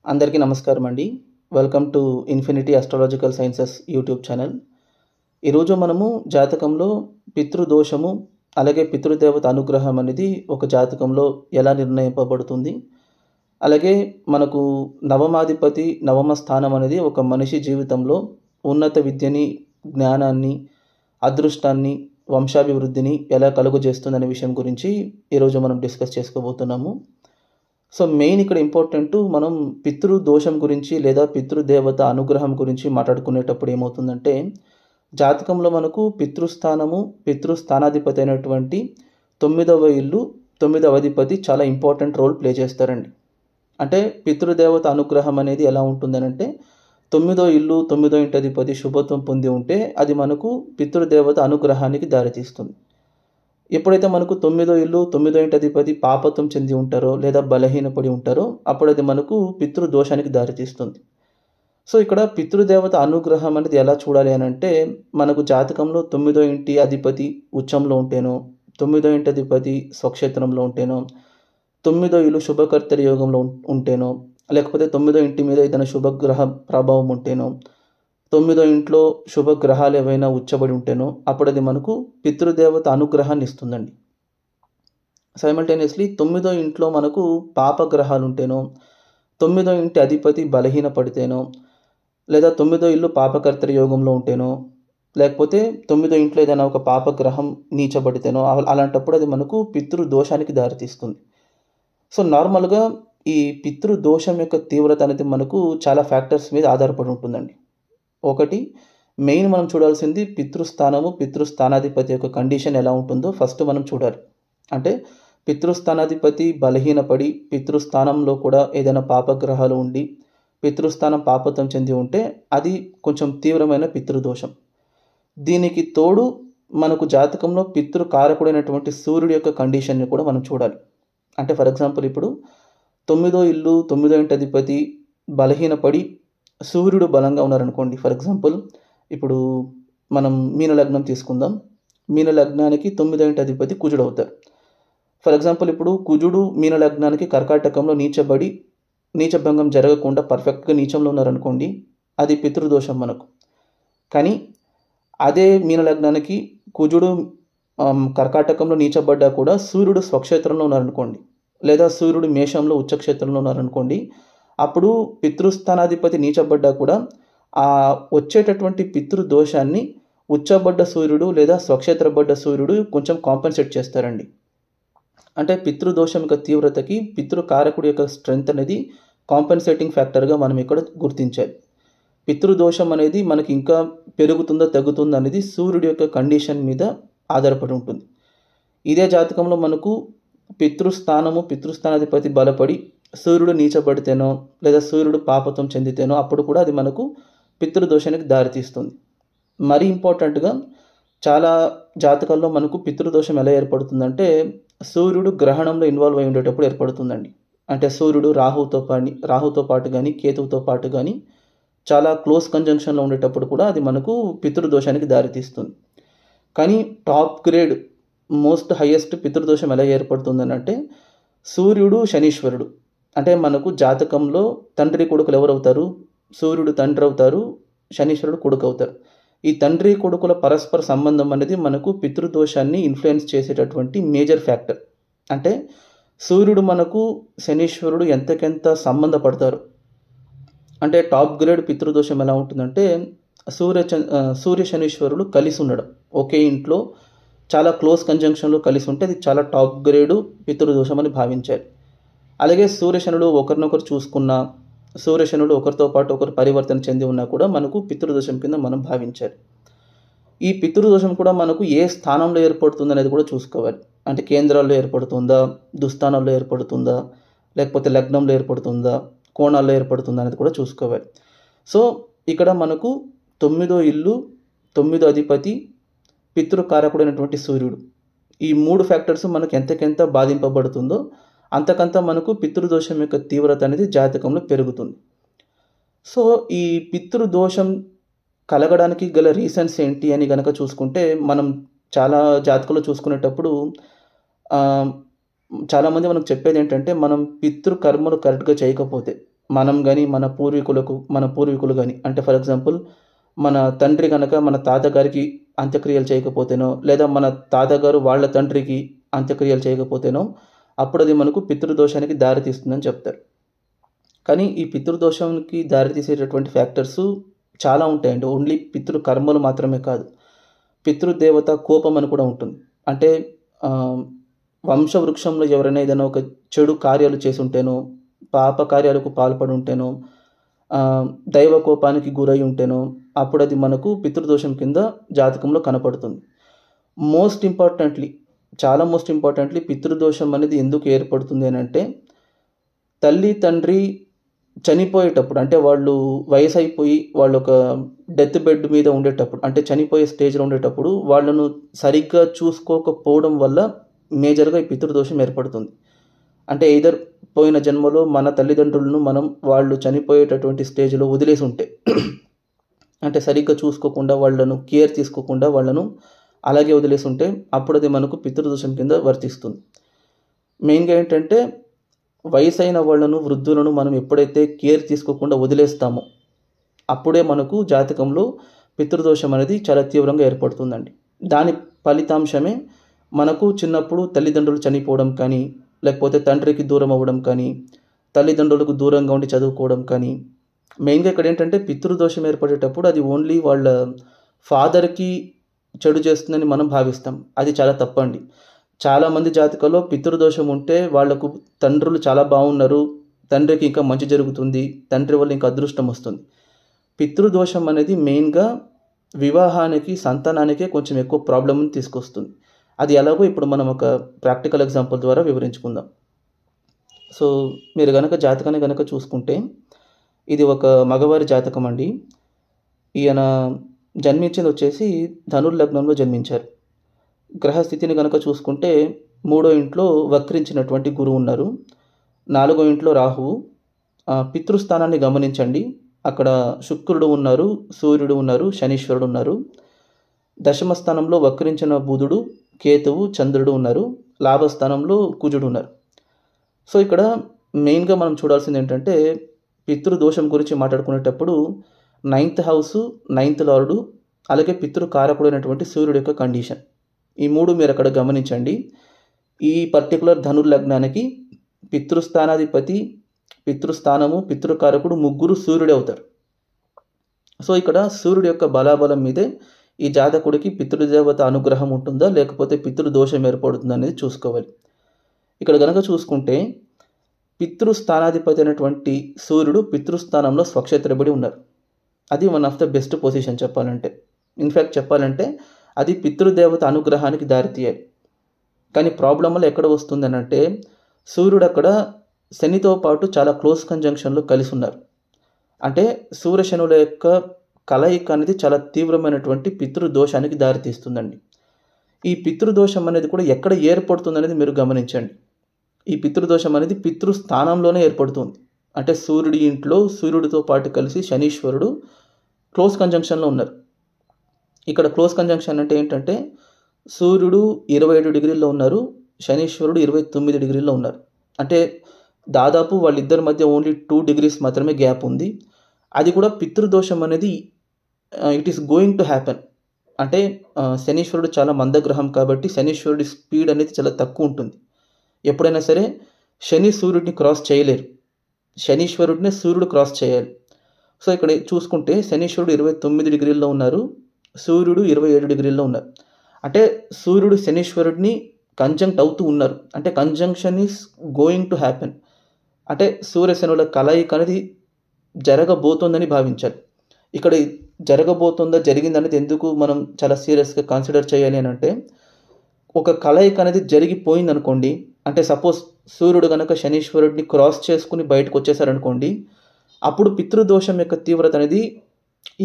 అందరికీ నమస్కారం అండి. Welcome to infinity astrological sciences YouTube channel. ఈరోజు మనము జాతకంలో పితృదోషము, అలాగే పితృదేవత అనుగ్రహం అనేది ఒక జాతకంలో ఎలా నిర్ణయింపబడుతుంది, అలాగే మనకు నవమాధిపతి నవమ స్థానం అనేది ఒక మనిషి జీవితంలో ఉన్నత విద్యని, జ్ఞానాన్ని, అదృష్టాన్ని, వంశాభివృద్ధిని ఎలా కలుగజేస్తుందనే విషయం గురించి ఈరోజు మనం డిస్కస్ చేసుకోబోతున్నాము. సో మెయిన్ ఇక్కడ ఇంపార్టెంట్, మనం పితృదోషం గురించి లేదా పితృదేవత అనుగ్రహం గురించి మాట్లాడుకునేటప్పుడు ఏమవుతుందంటే, జాతకంలో మనకు పితృస్థానము, పితృస్థానాధిపతి అయినటువంటి 9వ ఇల్లు, 9వ అధిపతి చాలా ఇంపార్టెంట్ రోల్ ప్లే చేస్తారండి. అంటే పితృదేవత అనుగ్రహం అనేది ఎలా ఉంటుందనంటే, 9వ ఇల్లు, 9వ ఇంటి అధిపతి శుభత్వం పొంది ఉంటే అది మనకు పితృదేవత అనుగ్రహానికి దారితీస్తుంది. ఎప్పుడైతే మనకు 9వ ఇల్లు, 9వ ఇంటి అధిపతి పాపత్వం చెంది ఉంటారో లేదా బలహీనపడి ఉంటారో అప్పుడు అది మనకు పితృదోషానికి దారితీస్తుంది. సో ఇక్కడ పితృదేవత అనుగ్రహం అనేది ఎలా చూడాలి అని అంటే, మనకు జాతకంలో 9వ ఇంటి అధిపతి ఉచ్చంలో ఉంటేనో, 9వ ఇంటి అధిపతి స్వక్షేత్రంలో ఉంటేనో, 9వ ఇల్లు శుభకర్తరి యోగంలో ఉంటేనో, లేకపోతే 9వ ఇంటి మీద ఏదైనా శుభగ్రహ ప్రభావం ఉంటేనో, 9వ ఇంట్లో శుభగ్రహాలు ఏవైనా ఉచ్చబడి ఉంటేనో అప్పుడు అది మనకు పితృదేవత అనుగ్రహాన్ని ఇస్తుందండి. సైమల్టేనియస్లీ 9వ ఇంట్లో మనకు పాపగ్రహాలు ఉంటేనో, 9వ ఇంటి అధిపతి బలహీన పడితేనో, లేదా 9వ ఇల్లు పాపకర్తరి యోగంలో ఉంటేనో, లేకపోతే 9వ ఇంట్లో ఏదైనా ఒక పాపగ్రహం నీచబడితేనో అలాంటప్పుడు అది మనకు పితృదోషానికి దారితీస్తుంది. సో నార్మల్గా ఈ పితృదోషం యొక్క తీవ్రత అనేది మనకు చాలా ఫ్యాక్టర్స్ మీద ఆధారపడి ఉంటుందండి. ఒకటి మెయిన్ మనం చూడాల్సింది పితృస్థానము, పితృస్థానాధిపతి యొక్క కండిషన్ ఎలా ఉంటుందో ఫస్ట్ మనం చూడాలి. అంటే పితృస్థానాధిపతి బలహీనపడి పితృస్థానంలో కూడా ఏదైనా పాపగ్రహాలు ఉండి పితృస్థానం పాపత్వం చెంది ఉంటే అది కొంచెం తీవ్రమైన పితృదోషం. దీనికి తోడు మనకు జాతకంలో పితృకారకుడైనటువంటి సూర్యుడి యొక్క కండిషన్ని కూడా మనం చూడాలి. అంటే ఫర్ ఎగ్జాంపుల్ ఇప్పుడు 9వ ఇల్లు, 9వ ఇంటి అధిపతి బలహీనపడి సూర్యుడు బలంగా ఉన్నారనుకోండి. ఫర్ ఎగ్జాంపుల్ ఇప్పుడు మనం మీన లగ్నం తీసుకుందాం. మీన లగ్నానికి 9వ ఇంటి అధిపతి కుజుడు అవుతారు. ఫర్ ఎగ్జాంపుల్ ఇప్పుడు కుజుడు మీన లగ్నానికి కర్కాటకంలో నీచబడి నీచభంగం జరగకుండా పర్ఫెక్ట్గా నీచంలో ఉన్నారనుకోండి, అది పితృదోషం మనకు. కానీ అదే మీన లగ్నానికి కుజుడు కర్కాటకంలో నీచబడ్డా కూడా సూర్యుడు స్వక్షేత్రంలో ఉన్నారనుకోండి, లేదా సూర్యుడు మేషంలో ఉచ్చక్షేత్రంలో ఉన్నారనుకోండి, అప్పుడు పితృస్థానాధిపతి నీచబడ్డా కూడా ఆ వచ్చేటటువంటి పితృదోషాన్ని ఉచ్చబడ్డ సూర్యుడు లేదా స్వక్షేత్రబడ్డ సూర్యుడు కొంచెం కాంపెన్సేట్ చేస్తారండి. అంటే పితృదోషం యొక్క తీవ్రతకి పితృకారకుడి యొక్క స్ట్రెంగ్త్ అనేది కాంపెన్సేటింగ్ ఫ్యాక్టర్గా మనం ఇక్కడ గుర్తించాలి. పితృదోషం అనేది మనకి ఇంకా పెరుగుతుందా తగ్గుతుందా అనేది సూర్యుడి యొక్క కండిషన్ మీద ఆధారపడి ఉంటుంది. ఇదే జాతకంలో మనకు పితృస్థానము, పితృస్థానాధిపతి బలపడి సూర్యుడు నీచబడితేనో లేదా సూర్యుడు పాపత్వం చెందితేనో అప్పుడు కూడా అది మనకు పితృదోషానికి దారితీస్తుంది. మరీ ఇంపార్టెంట్గా చాలా జాతకాల్లో మనకు పితృదోషం ఎలా ఏర్పడుతుందంటే, సూర్యుడు గ్రహణంలో ఇన్వాల్వ్ అయి ఉండేటప్పుడు ఏర్పడుతుందండి. అంటే సూర్యుడు రాహుతో పాటు కానీ కేతువుతో పాటు కానీ చాలా క్లోజ్ కంజంక్షన్లో ఉండేటప్పుడు కూడా అది మనకు పితృదోషానికి దారితీస్తుంది. కానీ టాప్ గ్రేడ్ మోస్ట్ హైయెస్ట్ పితృదోషం ఎలా ఏర్పడుతుందని అంటే, సూర్యుడు శనీశ్వరుడు. అంటే మనకు జాతకంలో తండ్రి కొడుకులు ఎవరవుతారు? సూర్యుడు తండ్రి అవుతారు, శనీశ్వరుడు కొడుకు అవుతారు. ఈ తండ్రి కొడుకుల పరస్పర సంబంధం అనేది మనకు పితృదోషాన్ని ఇన్ఫ్లుయెన్స్ చేసేటటువంటి మేజర్ ఫ్యాక్టర్. అంటే సూర్యుడు మనకు శనీశ్వరుడు ఎంతకెంత సంబంధపడతారు. అంటే టాప్ గ్రేడ్ పితృదోషం ఎలా ఉంటుందంటే, సూర్య శనీశ్వరుడు కలిసి ఉండడం, ఒకే ఇంట్లో చాలా క్లోజ్ కంజంక్షన్లో కలిసి ఉంటే అది చాలా టాప్ గ్రేడు పితృదోషం అని భావించాలి. అలాగే సూర్యశనుడు ఒకరినొకరు చూసుకున్న, సూర్యశనుడు ఒకరితో పాటు ఒకరు పరివర్తన చెంది ఉన్నా కూడా మనకు పితృదోషం కింద మనం భావించాలి. ఈ పితృదోషం కూడా మనకు ఏ స్థానంలో ఏర్పడుతుంది అనేది కూడా చూసుకోవాలి. అంటే కేంద్రాల్లో ఏర్పడుతుందా, దుస్థానాల్లో ఏర్పడుతుందా, లేకపోతే లగ్నంలో ఏర్పడుతుందా, కోణాల్లో ఏర్పడుతుందా అనేది కూడా చూసుకోవాలి. సో ఇక్కడ మనకు 9వ ఇల్లు, 9వ అధిపతి, పితృకారకుడైనటువంటి సూర్యుడు, ఈ 3 ఫ్యాక్టర్స్ మనకు ఎంతకెంత బాధింపబడుతుందో అంతకంత మనకు పితృదోషం యొక్క తీవ్రత అనేది జాతకంలో పెరుగుతుంది. సో ఈ పితృదోషం కలగడానికి గల రీజన్స్ ఏంటి అని కనుక చూసుకుంటే, మనం చాలా జాతకంలో చూసుకునేటప్పుడు చాలామంది మనకు చెప్పేది ఏంటంటే, మనం పితృకర్మలు కరెక్ట్గా చేయకపోతే, మనం కానీ మన పూర్వీకులు కానీ, అంటే ఫర్ ఎగ్జాంపుల్ మన తండ్రి కనుక మన తాతగారికి అంత్యక్రియలు చేయకపోతేనో, లేదా మన తాతగారు వాళ్ళ తండ్రికి అంత్యక్రియలు చేయకపోతేనో అప్పుడు అది మనకు పితృదోషానికి దారితీస్తుందని చెప్తారు. కానీ ఈ పితృదోషానికి దారితీసేటటువంటి ఫ్యాక్టర్స్ చాలా ఉంటాయండి. ఓన్లీ పితృకర్మలు మాత్రమే కాదు, పితృదేవత కోపం అని కూడా ఉంటుంది. అంటే వంశవృక్షంలో ఎవరైనా ఏదైనా ఒక చెడు కార్యాలు చేసి ఉంటేనో, పాప కార్యాలకు పాల్పడి ఉంటేనో, దైవ కోపానికి గురై ఉంటేనో అప్పుడు అది మనకు పితృదోషం కింద జాతకంలో కనపడుతుంది. మోస్ట్ ఇంపార్టెంట్లీ పితృదోషం అనేది ఎందుకు ఏర్పడుతుంది అని అంటే, తల్లి తండ్రి చనిపోయేటప్పుడు, అంటే వాళ్ళు వయసు అయిపోయి వాళ్ళు ఒక డెత్ బెడ్ మీద ఉండేటప్పుడు, అంటే చనిపోయే స్టేజ్లో ఉండేటప్పుడు వాళ్ళను సరిగ్గా చూసుకోకపోవడం వల్ల మేజర్గా ఈ పితృదోషం ఏర్పడుతుంది. అంటే ఎయిదర్ పోయిన జన్మలో మన తల్లిదండ్రులను వాళ్ళు చనిపోయేటటువంటి స్టేజ్లో వదిలేసి ఉంటే, అంటే సరిగ్గా చూసుకోకుండా వాళ్ళను కేర్ తీసుకోకుండా వాళ్ళను అలాగే వదిలేసి ఉంటే అప్పుడు అది మనకు పితృదోషం కింద వర్తిస్తుంది. మెయిన్గా ఏంటంటే, వయసైన వాళ్ళను, వృద్ధులను మనం ఎప్పుడైతే కేర్ తీసుకోకుండా వదిలేస్తామో అప్పుడే మనకు జాతకంలో పితృదోషం అనేది చాలా తీవ్రంగా ఏర్పడుతుందండి. దాని ఫలితాంశమే మనకు చిన్నప్పుడు తల్లిదండ్రులు చనిపోవడం కానీ, లేకపోతే తండ్రికి దూరం అవ్వడం కానీ, తల్లిదండ్రులకు దూరంగా ఉండి చదువుకోవడం కానీ. మెయిన్గా ఇక్కడ ఏంటంటే, పితృదోషం ఏర్పడేటప్పుడు అది ఓన్లీ వాళ్ళ ఫాదర్కి చెడు చేస్తుందని మనం భావిస్తాం. అది చాలా తప్పండి. చాలామంది జాతకాల్లో పితృదోషం ఉంటే వాళ్లకు తండ్రులు చాలా బాగున్నారు, తండ్రికి ఇంకా మంచి జరుగుతుంది, తండ్రి వల్ల ఇంకా అదృష్టం వస్తుంది. పితృదోషం అనేది మెయిన్గా వివాహానికి, సంతానానికే కొంచెం ఎక్కువ ప్రాబ్లమ్ని తీసుకొస్తుంది. అది ఎలాగో ఇప్పుడు మనం ఒక ప్రాక్టికల్ ఎగ్జాంపుల్ ద్వారా వివరించుకుందాం. సో మీరు కనుక జాతకాన్ని కనుక చూసుకుంటే, ఇది ఒక మగవారి జాతకం అండి. ఈయన జన్మించింది వచ్చేసి ధనుర్లగ్నంలో జన్మించారు. గ్రహస్థితిని కనుక చూసుకుంటే 3వ ఇంట్లో వక్రించినటువంటి గురువు ఉన్నారు, 4వ ఇంట్లో రాహువు. పితృస్థానాన్ని గమనించండి, అక్కడ శుక్రుడు ఉన్నారు, సూర్యుడు ఉన్నారు, శనీశ్వరుడు ఉన్నారు. దశమ స్థానంలో వక్రించిన బుధుడు, కేతువు, చంద్రుడు ఉన్నారు. లాభస్థానంలో కుజుడు ఉన్నారు. సో ఇక్కడ మెయిన్గా మనం చూడాల్సింది ఏంటంటే, పితృదోషం గురించి మాట్లాడుకునేటప్పుడు 9th హౌస్, 9th లార్డు, అలాగే పితృకారకుడైనటువంటి సూర్యుడు యొక్క కండిషన్, ఈ 3 మీరు అక్కడ గమనించండి. ఈ పర్టికులర్ ధనుర్లగ్నానికి పితృస్థానాధిపతి, పితృస్థానము, పితృకారకుడు ముగ్గురు సూర్యుడే అవుతారు. సో ఇక్కడ సూర్యుడు యొక్క బలాబలం మీదే ఈ జాతకుడికి పితృదేవత అనుగ్రహం ఉంటుందా లేకపోతే పితృదోషం ఏర్పడుతుందా అనేది చూసుకోవాలి. ఇక్కడ కనుక చూసుకుంటే పితృస్థానాధిపతి అయినటువంటి సూర్యుడు పితృస్థానంలో స్వక్షేత్రబడి ఉన్నారు. అది one of the best position చెప్పాలంటే. ఇన్ఫ్యాక్ట్ చెప్పాలంటే అది పితృదేవత అనుగ్రహానికి దారితీయాలి. కానీ ప్రాబ్లం వల్ల ఎక్కడ వస్తుందని అంటే, సూర్యుడు అక్కడ శనితో పాటు చాలా క్లోజ్ కంజంక్షన్లో కలిసి ఉన్నారు. అంటే సూర్యశనుల యొక్క కలయిక అనేది చాలా తీవ్రమైనటువంటి పితృదోషానికి దారితీస్తుందండి. ఈ పితృదోషం అనేది కూడా ఎక్కడ ఏర్పడుతుంది అనేది మీరు గమనించండి. ఈ పితృదోషం అనేది పితృస్థానంలోనే ఏర్పడుతుంది. అంటే సూర్యుడి ఇంట్లో సూర్యుడితో పాటు కలిసి శనీశ్వరుడు క్లోజ్ కంజంక్షన్లో ఉన్నారు. ఇక్కడ క్లోజ్ కంజంక్షన్ అంటే ఏంటంటే, సూర్యుడు 27 డిగ్రీల్లో ఉన్నారు, శనీశ్వరుడు 29 డిగ్రీల్లో ఉన్నారు. అంటే దాదాపు వాళ్ళిద్దరి మధ్య ఓన్లీ 2 degrees మాత్రమే గ్యాప్ ఉంది. అది కూడా పితృదోషం అనేది it is going to happen. అంటే శనీశ్వరుడు చాలా మందగ్రహం కాబట్టి శనీశ్వరుడి స్పీడ్ అనేది చాలా తక్కువ ఉంటుంది. ఎప్పుడైనా సరే శని సూర్యుడిని క్రాస్ చేయలేరు, శనీశ్వరుడినే సూర్యుడు క్రాస్ చేయాలి. సో ఇక్కడ చూసుకుంటే శనీశ్వరుడు 29 డిగ్రీల్లో ఉన్నారు, సూర్యుడు 27 డిగ్రీల్లో ఉన్నారు. అంటే సూర్యుడు శనీశ్వరుడిని కంజంక్ట్ అవుతూ ఉన్నారు. అంటే conjunction is going to happen. అంటే సూర్యశనుల కలయిక అనేది జరగబోతోందని భావించాలి. ఇక్కడ జరగబోతుందా, జరిగిందనేది ఎందుకు మనం చాలా సీరియస్గా కన్సిడర్ చేయాలి అని అంటే, ఒక కలయిక అనేది జరిగిపోయింది అనుకోండి, అంటే సపోజ్ సూర్యుడు కనుక శనీశ్వరుడిని క్రాస్ చేసుకుని బయటకు వచ్చేసారనుకోండి, అప్పుడు పితృదోషం యొక్క తీవ్రత అనేది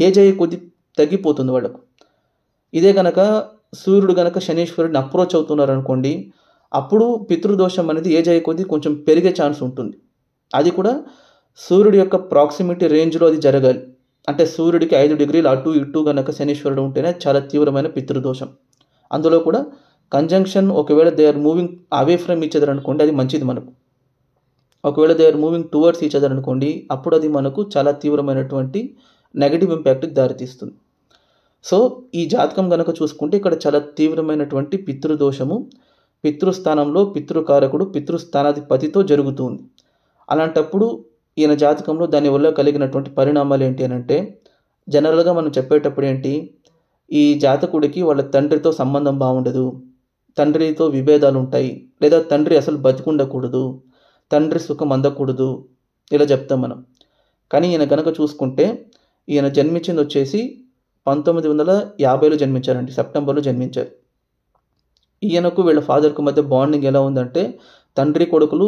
ఏజ్ అయ్యే కొద్ది తగ్గిపోతుంది వాళ్ళకు. ఇదే కనుక సూర్యుడు కనుక శనీశ్వరుడిని అప్రోచ్ అవుతున్నారు అనుకోండి, అప్పుడు పితృదోషం అనేది ఏజ్ అయ్యే కొద్ది కొంచెం పెరిగే ఛాన్స్ ఉంటుంది. అది కూడా సూర్యుడి యొక్క ప్రాక్సిమిటీ రేంజ్లో అది జరగాలి. అంటే సూర్యుడికి 5 డిగ్రీలు అటు ఇటు కనుక శనీశ్వరుడు ఉంటేనే చాలా తీవ్రమైన పితృదోషం. అందులో కూడా కంజంక్షన్ ఒకవేళ they are moving away from each other అనుకోండి, అది మంచిది మనకు. ఒకవేళ they are moving towards each other అనుకోండి, అప్పుడు అది మనకు చాలా తీవ్రమైనటువంటి నెగటివ్ ఇంపాక్ట్కి దారితీస్తుంది. సో ఈ జాతకం కనుక చూసుకుంటే ఇక్కడ చాలా తీవ్రమైనటువంటి పితృదోషము, పితృస్థానంలో పితృకారకుడు పితృస్థానాధిపతితో జరుగుతుంది. అలాంటప్పుడు ఈయన జాతకంలో దానివల్ల కలిగినటువంటి పరిణామాలు ఏంటి అని అంటే, జనరల్గా మనం చెప్పేటప్పుడు ఏంటి, ఈ జాతకుడికి వాళ్ళ తండ్రితో సంబంధం బాగుండదు, తండ్రితో విభేదాలు ఉంటాయి, లేదా తండ్రి అసలు బతికుండకూడదు, తండ్రి సుఖం అందకూడదు, ఇలా చెప్తాం మనం. కానీ ఈయన కనుక చూసుకుంటే ఈయన జన్మించింది వచ్చేసి 1950లో జన్మించారండి, సెప్టెంబర్లో జన్మించారు. ఈయనకు వీళ్ళ ఫాదర్కు మధ్య బాండింగ్ ఎలా ఉందంటే, తండ్రి కొడుకులు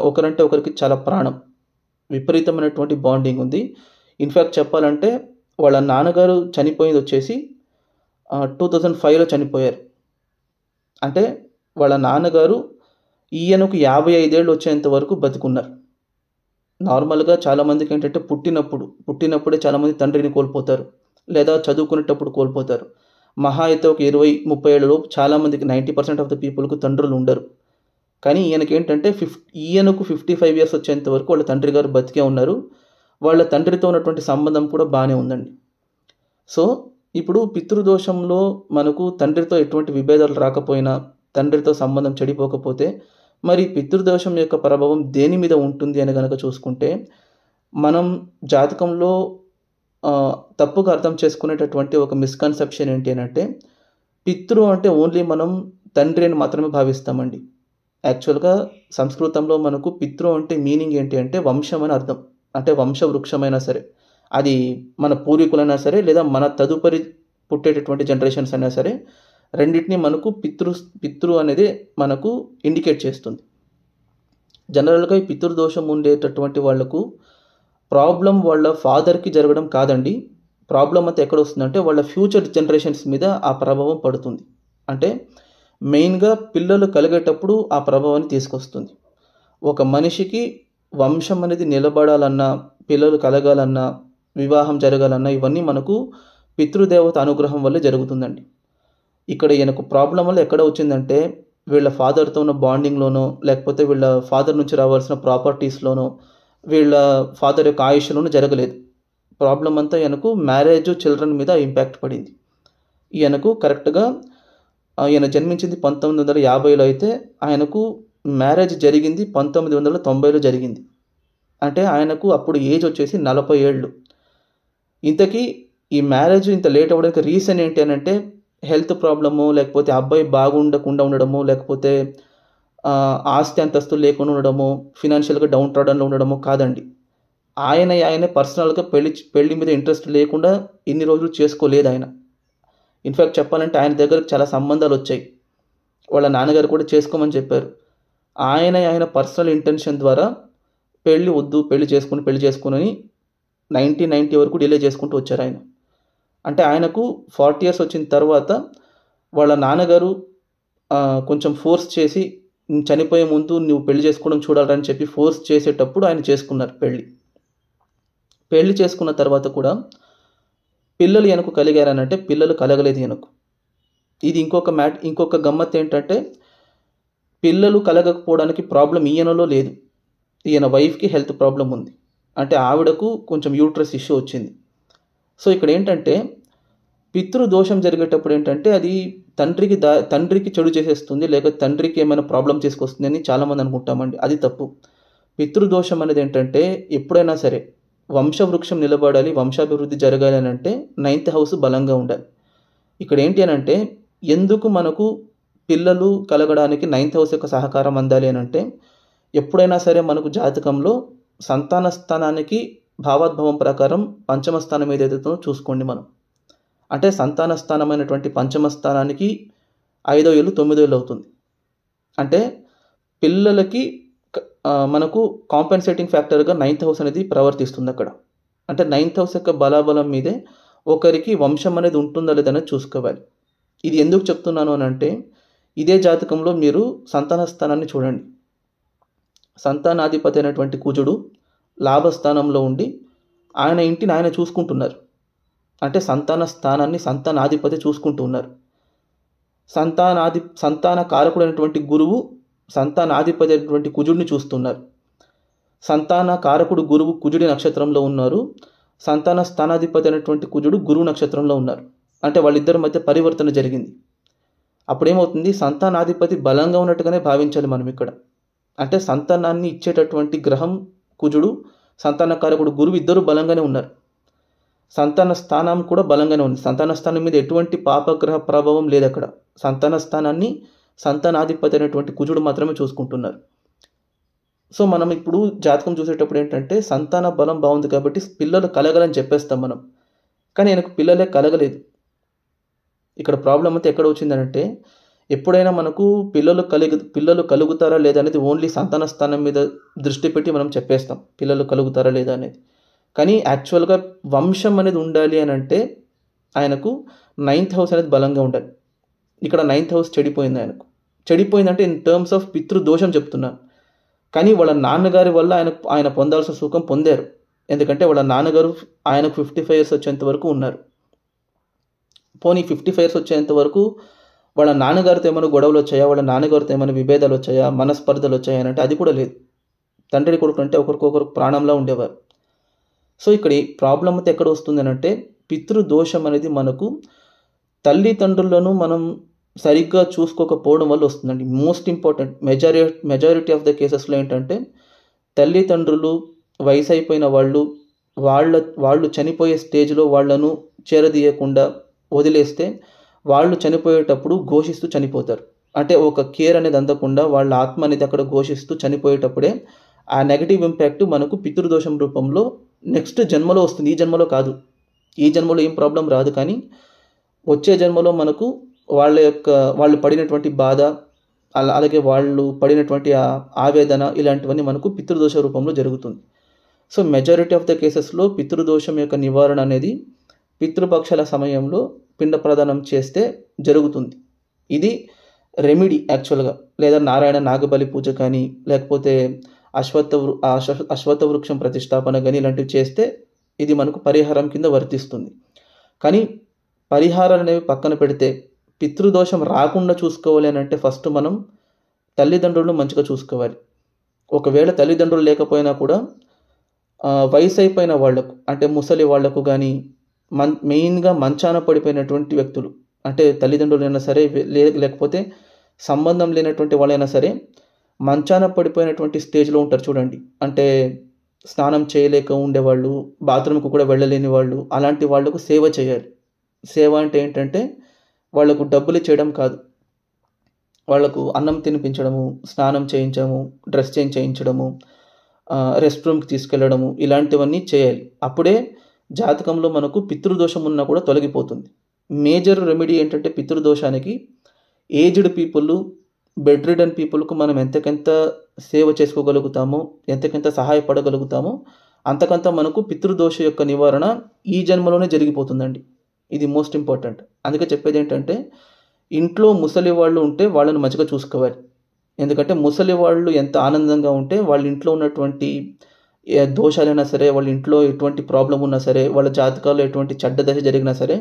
ఒకరంటే ఒకరికి చాలా ప్రాణం, విపరీతమైనటువంటి బాండింగ్ ఉంది. ఇన్ఫ్యాక్ట్ చెప్పాలంటే వాళ్ళ నాన్నగారు చనిపోయింది వచ్చేసి 2005లో చనిపోయారు. అంటే వాళ్ళ నాన్నగారు ఈయనకు 55 ఏళ్ళు వచ్చేంత వరకు బతికున్నారు. నార్మల్గా చాలామందికి ఏంటంటే పుట్టినప్పుడే చాలామంది తండ్రిని కోల్పోతారు, లేదా చదువుకునేటప్పుడు కోల్పోతారు. మహా అయితే ఒక 20-30 ఏళ్ళలోపు చాలామందికి 90% ఆఫ్ ద పీపుల్కు తండ్రులు ఉండరు. కానీ ఈయనకి ఏంటంటే ఈయనకు 55 ఇయర్స్ వచ్చేంత వరకు వాళ్ళ తండ్రి గారు బతికే ఉన్నారు. వాళ్ళ తండ్రితో ఉన్నటువంటి సంబంధం కూడా బాగానే ఉందండి. సో ఇప్పుడు పితృదోషంలో మనకు తండ్రితో ఎటువంటి విభేదాలు రాకపోయినా, తండ్రితో సంబంధం చెడిపోకపోతే, మరి పితృదోషం యొక్క ప్రభావం దేని మీద ఉంటుంది అని కనుక చూసుకుంటే, మనం జాతకంలో తప్పుగా అర్థం చేసుకునేటటువంటి ఒక మిస్కన్సెప్షన్ ఏంటి అని అంటే, పితృ అంటే ఓన్లీ మనం తండ్రి అని మాత్రమే భావిస్తామండి. యాక్చువల్గా సంస్కృతంలో మనకు పితృ అంటే మీనింగ్ ఏంటి అంటే వంశం అని అర్థం. అంటే వంశవృక్షమైనా సరే, అది మన పూర్వీకులైనా సరే, లేదా మన తదుపరి పుట్టేటటువంటి జనరేషన్స్ అయినా సరే, రెండింటినీ మనకు పితృ అనేది మనకు ఇండికేట్ చేస్తుంది. జనరల్గా ఈ పితృదోషం ఉండేటటువంటి వాళ్లకు ప్రాబ్లం వాళ్ళ ఫాదర్కి జరగడం కాదండి. ప్రాబ్లం అంతా ఎక్కడ వస్తుందంటే వాళ్ళ ఫ్యూచర్ జనరేషన్స్ మీద ఆ ప్రభావం పడుతుంది. అంటే మెయిన్గా పిల్లలు కలిగేటప్పుడు ఆ ప్రభావాన్ని తీసుకొస్తుంది. ఒక మనిషికి వంశం అనేది నిలబడాలన్నా, పిల్లలు కలగాలన్నా, వివాహం జరగాలన్నా, ఇవన్నీ మనకు పితృదేవత అనుగ్రహం వల్లే జరుగుతుందండి. ఇక్కడ ఈయనకు ప్రాబ్లం వల్ల ఎక్కడ వచ్చిందంటే, వీళ్ళ ఫాదర్తో ఉన్న బాండింగ్లోనో, లేకపోతే వీళ్ళ ఫాదర్ నుంచి రావాల్సిన ప్రాపర్టీస్లోనో, వీళ్ళ ఫాదర్ యొక్క ఆయుష్లోనూ జరగలేదు. ప్రాబ్లం అంతా ఈయనకు మ్యారేజ్, చిల్డ్రన్ మీద ఇంపాక్ట్ పడింది. ఈయనకు కరెక్ట్గా ఈయన జన్మించింది 1950లో అయితే ఆయనకు మ్యారేజ్ జరిగింది 1990లో జరిగింది. అంటే ఆయనకు అప్పుడు ఏజ్ వచ్చేసి 40 ఏళ్ళు. ఇంతకీ ఈ మ్యారేజ్ ఇంత లేట్ అవ్వడానికి రీజన్ ఏంటి అని అంటే, హెల్త్ ప్రాబ్లము, లేకపోతే అబ్బాయి బాగుండకుండా ఉండడము, లేకపోతే ఆస్తి అంతస్తులు లేకుండా ఉండడము, ఫినాన్షియల్గా డౌన్ ట్రాడన్లో ఉండడము కాదండి. ఆయనే పర్సనల్గా పెళ్లి మీద ఇంట్రెస్ట్ లేకుండా ఇన్ని రోజులు చేసుకోలేదు ఆయన. ఇన్ఫ్యాక్ట్ చెప్పాలంటే ఆయన దగ్గరకు చాలా సంబంధాలు వచ్చాయి. వాళ్ళ నాన్నగారు కూడా చేసుకోమని చెప్పారు. ఆయన పర్సనల్ ఇంటెన్షన్ ద్వారా పెళ్ళి వద్దు, పెళ్లి చేసుకుని 1990 వరకు డిలే చేసుకుంటూ వచ్చారు ఆయన. అంటే ఆయనకు 40 ఇయర్స్ వచ్చిన తర్వాత వాళ్ళ నాన్నగారు కొంచెం ఫోర్స్ చేసి, చనిపోయే ముందు నువ్వు పెళ్లి చేసుకోవడం చూడాలని చెప్పి ఫోర్స్ చేసేటప్పుడు ఆయన చేసుకున్నారు పెళ్లి చేసుకున్న తర్వాత కూడా పిల్లలు ఈయనకు కలిగారనంటే పిల్లలు కలగలేదు ఈయనకు. ఇది ఇంకొక గమ్మత్ ఏంటంటే, పిల్లలు కలగకపోవడానికి ప్రాబ్లం ఈయనలో లేదు, ఈయన వైఫ్కి హెల్త్ ప్రాబ్లం ఉంది. అంటే ఆవిడకు కొంచెం యూట్రస్ ఇష్యూ వచ్చింది. సో ఇక్కడ ఏంటంటే పితృదోషం జరిగేటప్పుడు ఏంటంటే అది తండ్రికి చెడు చేసేస్తుంది, లేక తండ్రికి ఏమైనా ప్రాబ్లం తీసుకొస్తుంది అని చాలామంది అనుకుంటామండి. అది తప్పు. పితృదోషం అనేది ఏంటంటే ఎప్పుడైనా సరే వంశవృక్షం నిలబడాలి, వంశాభివృద్ధి జరగాలి అని అంటే 9th హౌస్ బలంగా ఉండాలి. ఇక్కడ ఏంటి అని అంటే, ఎందుకు మనకు పిల్లలు కలగడానికి 9th హౌస్ యొక్క సహకారం అందాలి అని అంటే, ఎప్పుడైనా సరే మనకు జాతకంలో సంతాన స్థానానికి భావాద్భవం ప్రకారం పంచమ స్థానం ఏదైతే చూసుకోండి మనం. అంటే సంతాన స్థానమైనటువంటి పంచమ స్థానానికి 5వ ఇల్లు 9వ ఇల్లు అవుతుంది. అంటే పిల్లలకి మనకు కాంపెన్సేటింగ్ ఫ్యాక్టర్గా 9th హౌస్ అనేది ప్రవర్తిస్తుంది అక్కడ. అంటే 9th హౌస్ యొక్క బలాబలం మీదే ఒకరికి వంశం అనేది ఉంటుందా లేదనేది చూసుకోవాలి. ఇది ఎందుకు చెప్తున్నాను అని అంటే, ఇదే జాతకంలో మీరు సంతాన స్థానాన్ని చూడండి. సంతానాధిపతి అయినటువంటి కుజుడు లాభస్థానంలో ఉండి ఆయన ఇంటిని ఆయన చూసుకుంటున్నారు. అంటే సంతాన స్థానాన్ని సంతానాధిపతి చూసుకుంటూ ఉన్నారు. సంతాన కారకుడైనటువంటి గురువు సంతానాధిపతి అయినటువంటి కుజుడిని చూస్తున్నారు. సంతాన కారకుడు గురువు కుజుడి నక్షత్రంలో ఉన్నారు. సంతాన స్థానాధిపతి అయినటువంటి కుజుడు గురువు నక్షత్రంలో ఉన్నారు. అంటే వాళ్ళిద్దరి మధ్య పరివర్తన జరిగింది. అప్పుడేమవుతుంది, సంతానాధిపతి బలంగా ఉన్నట్టుగానే భావించాలి మనం ఇక్కడ. అంటే సంతానాన్ని ఇచ్చేటటువంటి గ్రహం కుజుడు, సంతాన కారకుడు గురువు ఇద్దరు బలంగానే ఉన్నారు. సంతాన స్థానం కూడా బలంగానే ఉంది. సంతాన స్థానం మీద ఎటువంటి పాపగ్రహ ప్రభావం లేదు అక్కడ. సంతాన స్థానాన్ని సంతానాధిపతి అయినటువంటి కుజుడు మాత్రమే చూసుకుంటున్నారు. సో మనం ఇప్పుడు జాతకం చూసేటప్పుడు ఏంటంటే సంతాన బలం బాగుంది కాబట్టి పిల్లలు కలగలని చెప్పేస్తాం మనం, కానీ ఆయనకు పిల్లలే కలగలేదు. ఇక్కడ ప్రాబ్లం అంతా ఎక్కడ వచ్చిందంటే, ఎప్పుడైనా మనకు పిల్లలు కలుగుతారా లేదా అనేది ఓన్లీ సంతాన స్థానం మీద దృష్టి పెట్టి మనం చెప్పేస్తాం పిల్లలు కలుగుతారా లేదా అనేది. కానీ యాక్చువల్గా వంశం అనేది ఉండాలి అని అంటే ఆయనకు 9th హౌస్ అనేది బలంగా ఉండాలి. ఇక్కడ 9th హౌస్ చెడిపోయింది. చెడిపోయిందంటే ఇన్ టర్మ్స్ ఆఫ్ పితృదోషం చెప్తున్నాను. కానీ వాళ్ళ నాన్నగారి వల్ల ఆయన పొందాల్సిన సుఖం పొందారు. ఎందుకంటే వాళ్ళ నాన్నగారు ఆయనకు 55 years వచ్చేంత వరకు ఉన్నారు. పోనీ 55 years వచ్చేంత వరకు వాళ్ళ నాన్నగారితో ఏమైనా గొడవలు వచ్చాయా, వాళ్ళ నాన్నగారితో ఏమైనా విభేదాలు వచ్చాయా, మనస్పర్ధలు వచ్చాయా అంటే అది కూడా లేదు. తండ్రి కొడుకు అంటే ఒకరికొకరు ప్రాణంలా ఉండేవారు. సో ఇక్కడ ప్రాబ్లం అయితే ఎక్కడ వస్తుంది అంటే, పితృదోషం అనేది మనకు తల్లిదండ్రులను మనం సరిగ్గా చూసుకోకపోవడం వల్ల వస్తుందండి. Most important majority of the కేసెస్లో ఏంటంటే, తల్లిదండ్రులు వయసు అయిపోయిన వాళ్ళు చనిపోయే స్టేజ్లో వాళ్ళను చేరదీయకుండా వదిలేస్తే వాళ్ళు చనిపోయేటప్పుడు ఘోషిస్తూ చనిపోతారు. అంటే ఒక కేర్ అనేది అందకుండా వాళ్ళ ఆత్మ అనేది అక్కడ ఘోషిస్తూ చనిపోయేటప్పుడే ఆ నెగటివ్ ఇంపాక్ట్ మనకు పితృదోషం రూపంలో నెక్స్ట్ జన్మలో వస్తుంది. ఈ జన్మలో కాదు. ఈ జన్మలో ఏం ప్రాబ్లం రాదు, కానీ వచ్చే జన్మలో మనకు వాళ్ళు పడినటువంటి బాధ, అలాగే వాళ్ళు పడినటువంటి ఆవేదన, ఇలాంటివన్నీ మనకు పితృదోష రూపంలో జరుగుతుంది. సో మెజారిటీ ఆఫ్ ద కేసెస్లో పితృదోషం యొక్క నివారణ అనేది పితృపక్షాల సమయంలో పిండ ప్రదానం చేస్తే జరుగుతుంది. ఇది రెమెడీ యాక్చువల్గా. లేదా నారాయణ నాగబలి పూజ కానీ, లేకపోతే అశ్వత్థ వృక్షం ప్రతిష్టాపన కానీ ఇలాంటివి చేస్తే ఇది మనకు పరిహారం కింద వర్తిస్తుంది. కానీ పరిహారాలు అనేవి పక్కన పెడితే పితృదోషం రాకుండా చూసుకోవాలి అని అంటే ఫస్ట్ మనం తల్లిదండ్రులను మంచిగా చూసుకోవాలి. ఒకవేళ తల్లిదండ్రులు లేకపోయినా కూడా వయసు అయిపోయిన వాళ్లకు, అంటే ముసలి వాళ్లకు కానీ, మెయిన్గా మంచాన పడిపోయినటువంటి వ్యక్తులు, అంటే తల్లిదండ్రులైనా సరే లేకపోతే సంబంధం లేనటువంటి వాళ్ళైనా సరే, మంచాన పడిపోయినటువంటి స్టేజ్లో ఉంటారు చూడండి. అంటే స్నానం చేయలేక ఉండేవాళ్ళు, బాత్రూమ్కి కూడా వెళ్ళలేని వాళ్ళు, అలాంటి వాళ్లకు సేవ చేయాలి. సేవ అంటే ఏంటంటే వాళ్లకు డబ్బులు చేయడం కాదు, వాళ్లకు అన్నం తినిపించడము, స్నానం చేయించడము, డ్రెస్ చేంజ్ చేయించడము, రెస్ట్ రూమ్కి తీసుకెళ్ళడము, ఇలాంటివన్నీ చేయాలి. అప్పుడే జాతకంలో మనకు పితృదోషం ఉన్నా కూడా తొలగిపోతుంది. మేజర్ రెమెడీ ఏంటంటే పితృదోషానికి ఏజ్డ్ పీపుల్, బెడ్ రిడన్ పీపుల్కు మనం ఎంతకంత సేవ చేసుకోగలుగుతామో, ఎంతకంత సహాయపడగలుగుతామో అంతకంత మనకు పితృదోష యొక్క నివారణ ఈ జన్మలోనే జరిగిపోతుందండి. ఇది మోస్ట్ ఇంపార్టెంట్. అందుకే చెప్పేది ఏంటంటే, ఇంట్లో ముసలి వాళ్ళు ఉంటే వాళ్ళని మంచిగా చూసుకోవాలి. ఎందుకంటే ముసలి వాళ్ళు ఎంత ఆనందంగా ఉంటే వాళ్ళ ఇంట్లో ఉన్నటువంటి దోషాలైనా సరే, వాళ్ళ ఇంట్లో ఎటువంటి ప్రాబ్లం ఉన్నా సరే, వాళ్ళ జాతకాల్లో ఎటువంటి చెడ్డ దశ జరిగినా సరే,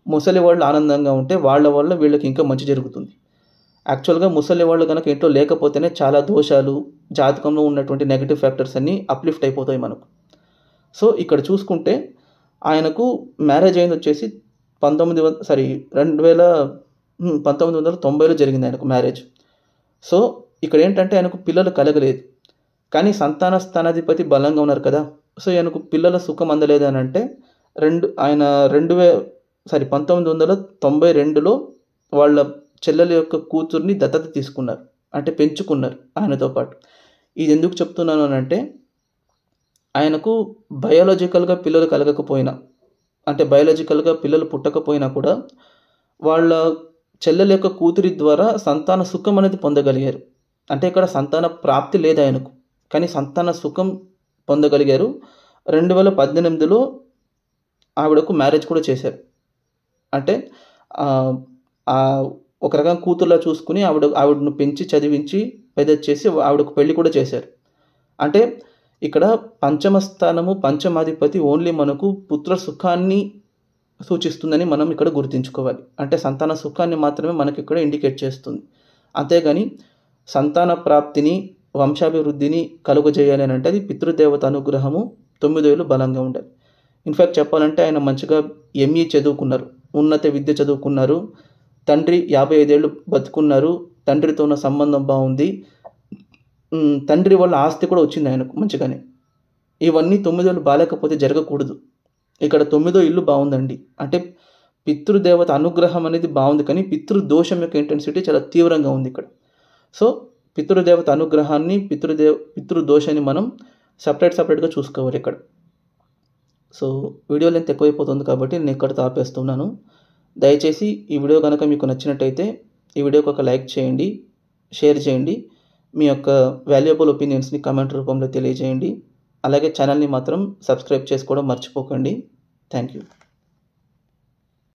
ముసలి వాళ్ళు ఆనందంగా ఉంటే వాళ్ళ వల్ల వీళ్ళకి ఇంకా మంచి జరుగుతుంది. యాక్చువల్గా ముసలి వాళ్ళు కనుక ఇంట్లో లేకపోతేనే చాలా దోషాలు, జాతకంలో ఉన్నటువంటి నెగిటివ్ ఫ్యాక్టర్స్ అన్నీ అప్లిఫ్ట్ అయిపోతాయి మనకు. సో ఇక్కడ చూసుకుంటే ఆయనకు మ్యారేజ్ అయింది వచ్చేసి 1990లో జరిగింది ఆయనకు మ్యారేజ్. సో ఇక్కడ ఏంటంటే ఆయనకు పిల్లలు కలగలేదు, కానీ సంతాన స్థానాధిపతి బలంగా ఉన్నారు కదా. సో ఆయనకు పిల్లల సుఖం అందలేదు అని అంటే 1992లో వాళ్ళ చెల్లెల యొక్క కూతుర్ని దత్తత తీసుకున్నారు, అంటే పెంచుకున్నారు ఆయనతో పాటు. ఇది ఎందుకు చెప్తున్నాను అని అంటే, ఆయనకు బయాలజికల్గా పిల్లలు కలగకపోయినా, అంటే బయాలజికల్గా పిల్లలు పుట్టకపోయినా కూడా వాళ్ళ చెల్లెల యొక్క కూతురి ద్వారా సంతాన సుఖం అనేది పొందగలిగారు. అంటే ఇక్కడ సంతాన ప్రాప్తి లేదు ఆయనకు, కానీ సంతాన సుఖం పొందగలిగారు. 2018లో ఆవిడకు మ్యారేజ్ కూడా చేశారు. అంటే ఒక రకంగా కూతుర్లా చూసుకుని ఆవిడను పెంచి చదివించి పెద్ద చేసి ఆవిడకు పెళ్లి కూడా చేశారు. అంటే ఇక్కడ పంచమ స్థానము, పంచమాధిపతి ఓన్లీ మనకు పుత్ర సుఖాన్ని సూచిస్తుందని మనం ఇక్కడ గుర్తుంచుకోవాలి. అంటే సంతాన సుఖాన్ని మాత్రమే మనకి ఇక్కడ ఇండికేట్ చేస్తుంది. అంతేగాని సంతాన ప్రాప్తిని, వంశాభివృద్ధిని కలుగజేయాలి అని అంటే అది పితృదేవత అనుగ్రహము 9 ఏళ్ళు బలంగా ఉండాలి. ఇన్ఫ్యాక్ట్ చెప్పాలంటే ఆయన మంచిగా ఎంఈ చదువుకున్నారు, ఉన్నత విద్య చదువుకున్నారు, తండ్రి 55 ఏళ్ళు బతుకున్నారు, తండ్రితో ఉన్న సంబంధం బాగుంది, తండ్రి వాళ్ళ ఆస్తి కూడా వచ్చింది ఆయనకు మంచిగానే. ఇవన్నీ 9 ఏళ్ళు బాలేకపోతే జరగకూడదు. ఇక్కడ 9వ ఇల్లు బాగుందండి. అంటే పితృదేవత అనుగ్రహం అనేది బాగుంది, కానీ పితృదోషం యొక్క ఇంటెన్సిటీ చాలా తీవ్రంగా ఉంది ఇక్కడ. సో పితృదేవత అనుగ్రహాన్ని, పితృదోషాన్ని మనం సపరేట్గా చూసుకోవాలి ఇక్కడ. సో వీడియో లెంత్ ఎక్కువైపోతుంది కాబట్టి నేను ఇక్కడితో ఆపేస్తున్నాను. దయచేసి ఈ వీడియో కనుక మీకు నచ్చినట్టయితే ఈ వీడియోకి ఒక లైక్ చేయండి, షేర్ చేయండి, మీ యొక్క వాల్యుయబుల్ ఒపీనియన్స్ని కామెంట్ రూపంలో తెలియజేయండి. అలాగే ఛానల్ని మాత్రం సబ్స్క్రైబ్ చేసుకోవడం మర్చిపోకండి. Thank you.